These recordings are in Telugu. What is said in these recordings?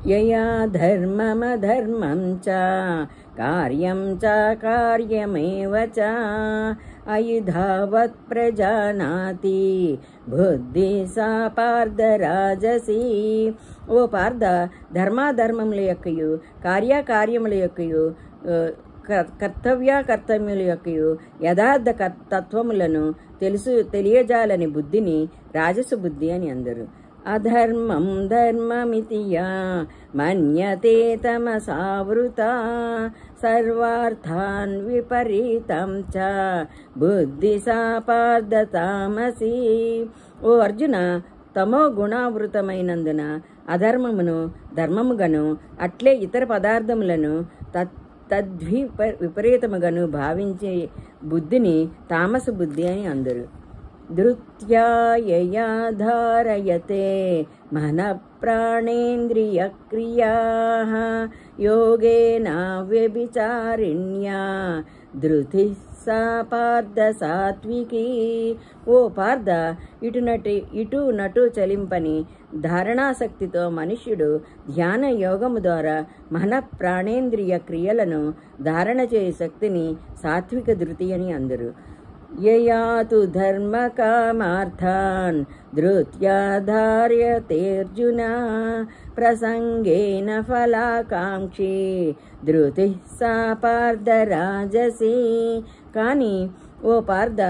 యయా ధర్మమధర్మం చ కార్యం చ కార్యమేవ చ అయుధావత్ ప్రజానాతి బుద్ధి సా పార్థ రాజసి. ఓ పార్థ, ధర్మాధర్మముల యొక్కయు కార్యకార్యముల యొక్కయు కర్తవ్యకర్తవ్యముల యొక్కయు యథార్థ తత్వములను తెలియజాలని బుద్ధిని రాజసు బుద్ధి అని అందరు. అధర్మం ధర్మమితి యా మన్యతే తమసావృత సర్వార్థాన్ విపరీతం చ బుద్ధి సా పార్థ తామసి. ఓ అర్జున, తమో గుణావృతమైనందున అధర్మమును ధర్మముగను అట్లే ఇతర పదార్థములను విపరీతముగను భావించే బుద్ధిని తామస బుద్ధి అని అందరు. ధృత్యా యయా ధారయతే మన ప్రాణేంద్రియ క్రియాః యోగేన వ్యభిచారిణ్యా ధృతి సా పార్థ సాత్వికీ. ఓ పార్థ, ఇటు నటు చలింపని ధారణాశక్తితో మనుష్యుడు ధ్యాన యోగము ద్వారా మన ప్రాణేంద్రియ క్రియలను ధారణ చేయ శక్తిని సాత్విక ధృతి అని అందరు. యయాతు ధర్మ కామార్థాన్ ధృత్యా ధార్యతేర్జున ప్రసంగేన ఫలాకాంక్షి ధృతి సా పార్థ రాజసి. కానీ ఓ పార్థ,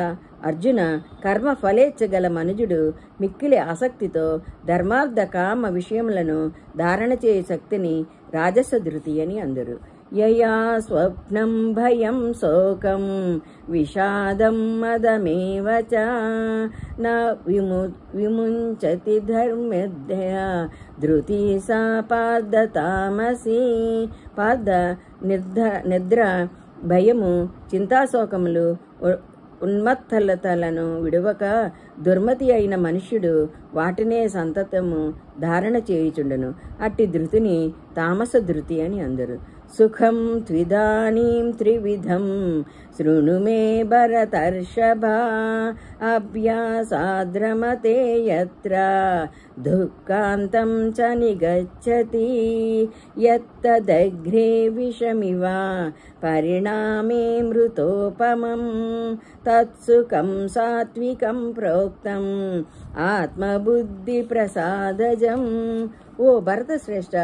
అర్జున, కర్మ ఫలేచ్చగల మనుజుడు మిక్కిలి ఆసక్తితో ధర్మార్థ కామ విషయములను ధారణ చేయ శక్తిని రాజస ధృతి అని అందరు. యయా స్వప్నం భయం శోకం విషాదం మదమేవ చ న విముంచతి ధర్మేభ్య ధృతి సా పార్థ తామసి. పార్థ, నిద్ర, భయము, చింతాశోకములు, ఉన్మత్తలతలను విడువక దుర్మతి అయిన మనుష్యుడు వాటినే సంతతము ధారణ చేయుచుండును. అట్టి ధృతిని తామస ధృతి అని అందరు. సుఖం త్విదానీం త్రివిధం శృణు మే భరతర్షభా అభ్యాసాద్రమతే యత్ర దుఃఖాంతం చ నిగచ్చతి యత్తదగ్రే విషమివ పరిణామే మృతోపమం తత్సుఖం సాత్వికం ప్రోక్తం ఆత్మబుద్ధి ప్రసాదజం. ఓ భరత శ్రేష్ఠ,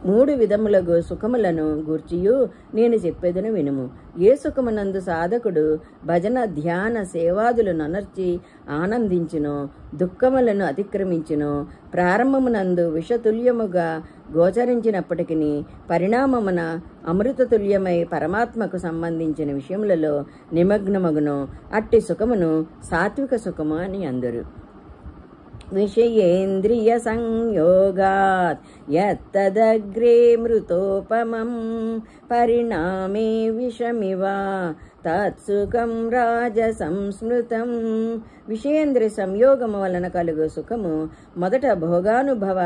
3 విధములగు సుఖములను గూర్చియు నేను చెప్పేదను వినుము. ఏ సుఖమునందు సాధకుడు భజన ధ్యాన సేవాదులను అనర్చి ఆనందించునో, దుఃఖములను అతిక్రమించునో, ప్రారంభమునందు విషతుల్యముగా గోచరించినప్పటికీ పరిణామమున అమృతతుల్యమై పరమాత్మకు సంబంధించిన విషయములలో నిమగ్నమగునో, అట్టి సుఖమును సాత్విక సుఖము అని అందరు. విషయేంద్రియ సంయోగాత్ యత్తదగ్రే మృతోపమం పరిణామే విషమివ తత్సుఖం రాజసంస్మృతం. విషయేంద్రియ సంయోగము వలన కలుగు సుఖము మొదట భోగానుభవ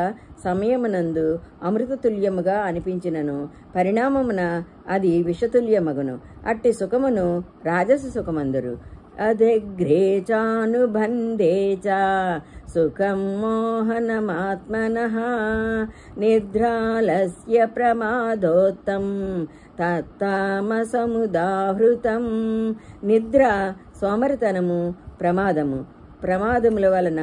సమయమునందు అమృతతుల్యముగా అనిపించినను పరిణామమున అది విషతుల్యమగును. అట్టి సుఖమును రాజస సుఖమందరు. అదగ్రే చానుబంధే చ సుఖం మోహనమాత్మనః నిద్రాలస్య ప్రమాదోత్తం తత్తామసముదాహృతం. నిద్ర, సోమరితనము, ప్రమాదముల వలన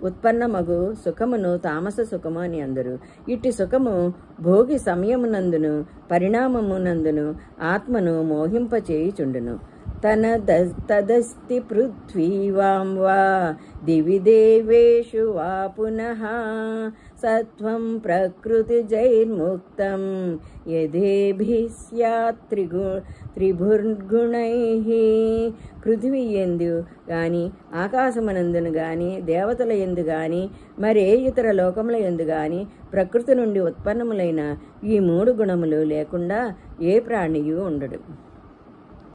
ఉత్పన్నమగు సుఖమును తామస సుఖము అని అందరు. ఇట్టి సుఖము భోగి సమయమునందును పరిణామమునందును ఆత్మను మోహింపచేయుచుండును. తదస్తి పృథ్వీవాం వా దివి దేవేషు వా పునః సత్వం ప్రకృతిజైర్ముక్తం యథేభిః స్యాత్ త్రిభుర్గుణైః. పృథ్వీ యందు గాని, ఆకాశమునందును గాని, దేవతల యందు గాని, మరే ఇతర లోకముల యందు గాని ప్రకృతి నుండి ఉత్పన్నములైన ఈ 3 గుణములు లేకుండా ఏ ప్రాణియు ఉండడు.